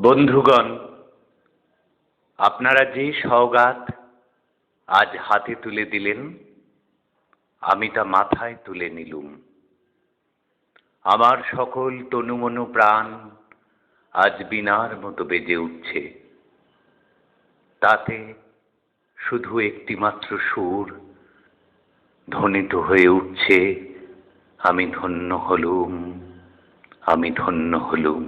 বন্ধুগণ, আপনারা যে সওগাত আজ হাতে তুলে দিলেন, আমি তা মাথায় তুলে নিলুম। আমার সকল তনুমনু প্রাণ আজ বীণার মতো বেজে উঠছে। তাতে শুধু একটিমাত্র সুর ধ্বনিত হয়ে উঠছে, আমি ধন্য হলুম, আমি ধন্য হলুম।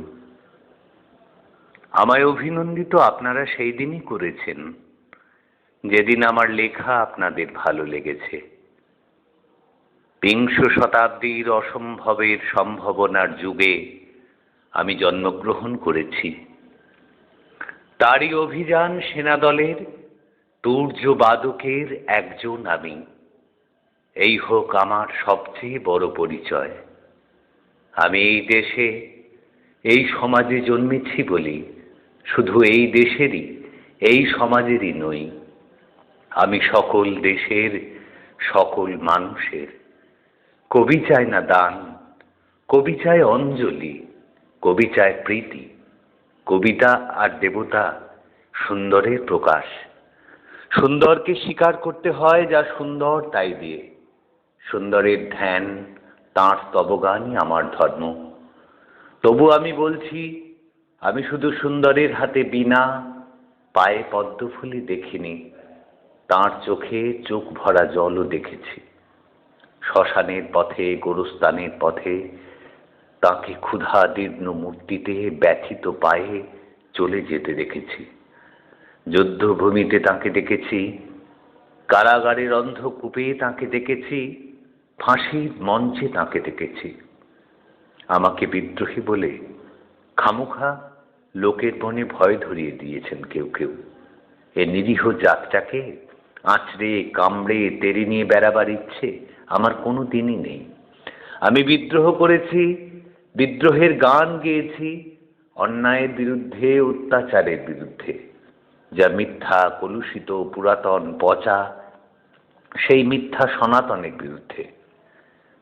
আমায় অভিনন্দিত আপনারা সেই দিনই করেছেন যেদিন আমার লেখা আপনাদের ভালো লেগেছে। বিংশ শতাব্দীর অসম্ভবের সম্ভাবনার যুগে আমি জন্মগ্রহণ করেছি। তারই অভিযান সেনাদলের তুর্যবাদকের একজন আমি। এই হোক আমার সবচেয়ে বড় পরিচয়। আমি এই দেশে, এই সমাজে জন্মেছি বলি শুধু এই দেশেরই, এই সমাজেরই নই। আমি সকল দেশের, সকল মানুষের। কবি চায় না দান, কবি চায় অঞ্জলি, কবি চায় প্রীতি। কবিতা আর দেবতা সুন্দরের প্রকাশ। সুন্দরকে স্বীকার করতে হয় যা সুন্দর তাই দিয়ে। সুন্দরের ধ্যান, তাঁর স্তবগানই আমার ধর্ম। তবু আমি বলছি, আমি শুধু সুন্দরের হাতে বীণা, পায়ে পদ্মফুলি দেখিনি, তাঁর চোখে চোখ ভরা জলও দেখেছি। শ্মশানের পথে, গোরস্থানের পথে তাঁকে ক্ষুধা দীর্ণ মূর্তিতে ব্যথিত পায়ে চলে যেতে দেখেছি। যুদ্ধভূমিতে তাঁকে দেখেছি, কারাগারের অন্ধকূপে তাঁকে দেখেছি, ফাঁসির মঞ্চে তাঁকে দেখেছি। আমাকে বিদ্রোহী বলে খামোখা লোকের মনে ভয় ধরিয়ে দিয়েছেন কেউ কেউ। এ নিরীহ জাতটাকে আঁচড়ে কামড়ে তেড়ে নিয়ে বেড়াবার ইচ্ছে আমার কোনো দিনই নেই। আমি বিদ্রোহ করেছি, বিদ্রোহের গান গেয়েছি, অন্যায়ের বিরুদ্ধে, অত্যাচারের বিরুদ্ধে। যা মিথ্যা, কলুষিত, পুরাতন, পচা, সেই মিথ্যা সনাতনের বিরুদ্ধে।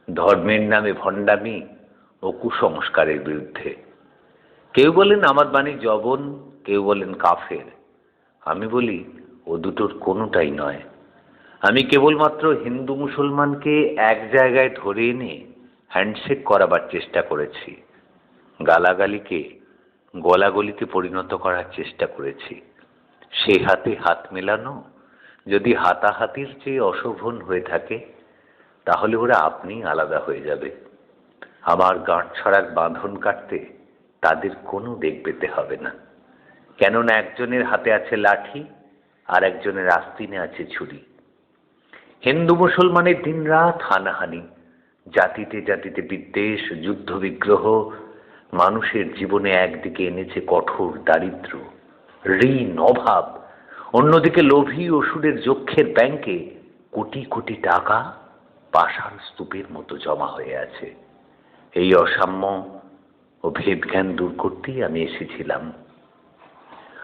ধর্মের নামে ভণ্ডামি ও কুসংস্কারের বিরুদ্ধে। কেউ বলেন আমার বাণী জবন, কেউ বলেন কাফের। আমি বলি ও দুটোর কোনোটাই নয়। আমি কেবলমাত্র হিন্দু মুসলমানকে এক জায়গায় ধরে এনে হ্যান্ডশেক করাবার চেষ্টা করেছি। গালাগালিকে গলাগলিতে পরিণত করার চেষ্টা করেছি। সে হাতে হাত মেলানো যদি হাতাহাতির চেয়ে অশোভন হয়ে থাকে, তাহলে ওরা আপনি আলাদা হয়ে যাবে। আমার গাঁটছড়ার বাঁধন কাটতে তাদের কোনো বেগ পেতে হবে না। কেননা একজনের হাতে আছে লাঠি, আর একজনের আস্তিনে আছে ছুরি। হিন্দু মুসলমানের দিনরাত হানাহানি, জাতিতে জাতিতে বিদ্বেষ, যুদ্ধ বিগ্রহ মানুষের জীবনে একদিকে এনেছে কঠোর দারিদ্র, ঋণ, অভাব। অন্যদিকে লোভী অসুরের যক্ষের ব্যাংকে কোটি কোটি টাকা পাষাণ স্তূপের মতো জমা হয়ে আছে। এই অসাম্য ও ভেদজ্ঞান দূর করতেই আমি এসেছিলাম।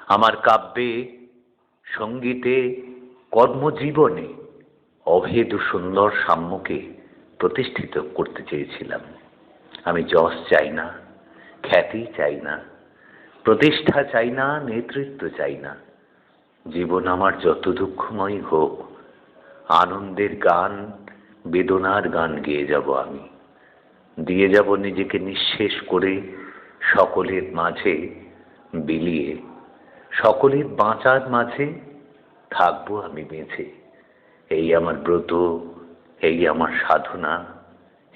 আমার কাব্যে, সঙ্গীতে, কর্মজীবনে অভেদ ও সুন্দর সাম্যকে প্রতিষ্ঠিত করতে চেয়েছিলাম। আমি যশ চাই না, খ্যাতি চাই না, প্রতিষ্ঠা চাই না, নেতৃত্ব চাই না। জীবন আমার যত দুঃখময় হোক, আনন্দের গান, বেদনার গান গেয়ে যাব আমি। দিয়ে যাব নিজেকে নিঃশেষ করে সকলের মাঝে বিলিয়ে। সকলের বাঁচার মাঝে থাকবো আমি বেঁচে। এই আমার ব্রত, এই আমার সাধনা,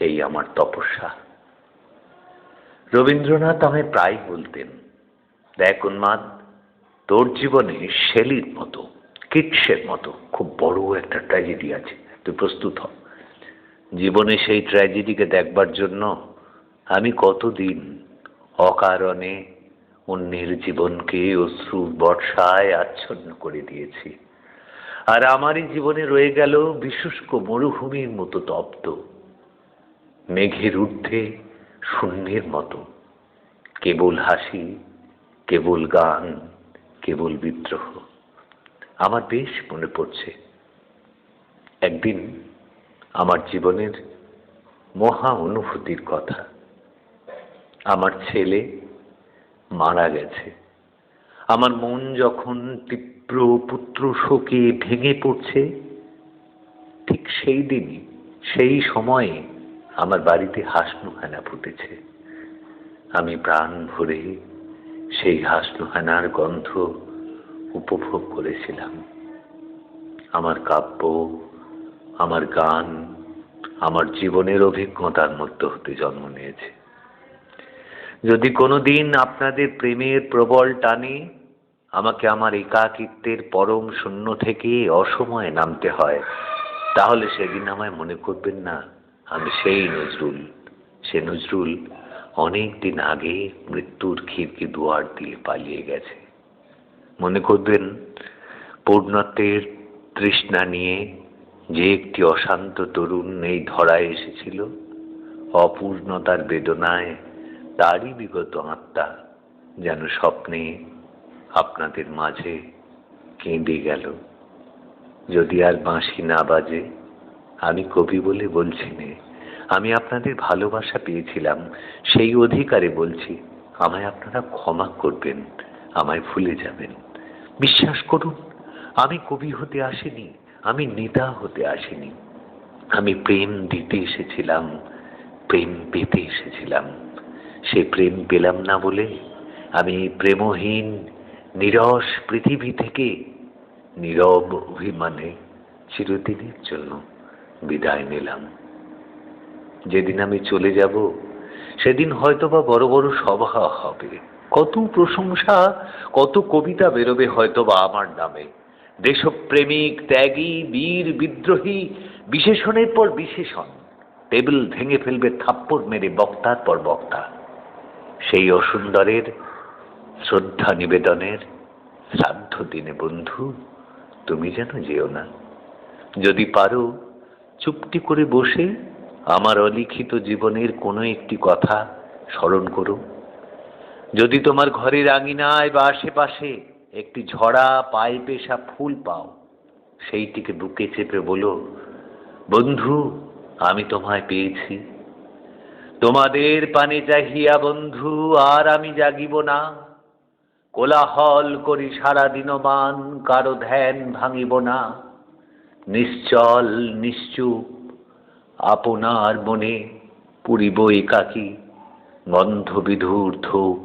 এই আমার তপস্যা। রবীন্দ্রনাথ আমায় প্রায় বলতেন, দেখ উন্মাদ, তোর জীবনে শেলির মতো, কিটসের মতো খুব বড় একটা ট্র্যাজেডি আছে, তুই প্রস্তুত হ। জীবনে সেই ট্র্যাজেডিকে দেখবার জন্য আমি কতদিন অকারণে অন্যের জীবনকে অশ্রুর বর্ষায় আচ্ছন্ন করে দিয়েছি। আর আমারই জীবনে রয়ে গেল বিশুষ্ক মরুভূমির মতো তপ্ত, মেঘের ঊর্ধ্বে শূন্যের মতো। কেবল হাসি, কেবল গান, কেবল বিদ্রোহ। আমার বেশ মনে পড়ছে একদিন আমার জীবনের মহা অনুভূতির কথা। আমার ছেলে মারা গেছে। আমার মন যখন তীব্র পুত্র শোকে ভেঙে পড়ছে, ঠিক সেই দিনই, সেই সময়ে আমার বাড়িতে হাসনুহানা ফুটেছে। আমি প্রাণ ভরে সেই হাসনুহানার গন্ধ উপভোগ করেছিলাম। আমার কাব্য, আমার গান, আমার জীবনের অভিজ্ঞতার মধ্য হতে জন্ম নিয়েছে। যদি কোনোদিন আপনাদের প্রেমের প্রবল টানে আমাকে আমার একাকিত্বের পরম শূন্য থেকে অসময়ে নামতে হয়, তাহলে সেদিন আমায় মনে করবেন না আমি সেই নজরুল। সে নজরুল অনেক দিন আগে মৃত্যুর খিড়কি দুয়ার দিয়ে পালিয়ে গেছে। মনে করবেন পূর্ণত্বের তৃষ্ণা নিয়ে যে একটি অশান্ত তরুণ এই ধরায় এসেছিল, অপূর্ণতার বেদনায় তারই বিগত আত্মা যেন স্বপ্নে আপনাদের মাঝে কেঁদে গেল। যদি আর বাঁশি না বাজে, আমি কবি বলে বলছি নে, আমি আপনাদের ভালোবাসা পেয়েছিলাম, সেই অধিকারে বলছি, আমায় আপনারা ক্ষমা করবেন, আমায় ভুলে যাবেন। বিশ্বাস করুন, আমি কবি হতে আসিনি, আমি নেতা হতে আসিনি। আমি প্রেম দিতে এসেছিলাম, প্রেম পেতে এসেছিলাম। সে প্রেম পেলাম না বলে আমি প্রেমহীন নীরস পৃথিবী থেকে নীরব অভিমানে চিরদিনের জন্য বিদায় নিলাম। যেদিন আমি চলে যাব, সেদিন হয়তোবা বড় বড় সভা হবে, কত প্রশংসা, কত কবিতা বেরোবে হয়তোবা আমার নামে। দেশপ্রেমিক, ত্যাগী, বীর, বিদ্রোহী, বিশেষণের পর বিশেষণ টেবিল ভেঙে ফেলবে থাপ্পড় মেরে বক্তার পর বক্তা। সেই অসুন্দরের শ্রদ্ধা নিবেদনের শ্রাদ্ধ দিনে বন্ধু তুমি যেন যেও না। যদি পারো চুপটি করে বসে আমার অলিখিত জীবনের কোনো একটি কথা স্মরণ করো। যদি তোমার ঘরের আঙিনায় বা আশেপাশে একটি ঝরা পায়ে পেশা ফুল পাও, সেইটিকে বুকে চেপে বলো, বন্ধু আমি তোমায় পেয়েছি। তোমাদের পানে চাহিয়া বন্ধু আর আমি জাগিব না, কোলাহল করি সারা দিনমান, কারো ধ্যান ভাঙিব না। নিশ্চল নিশ্চুপ আপনার মনে পুরিব একাকী গন্ধবিধূর ধূপ।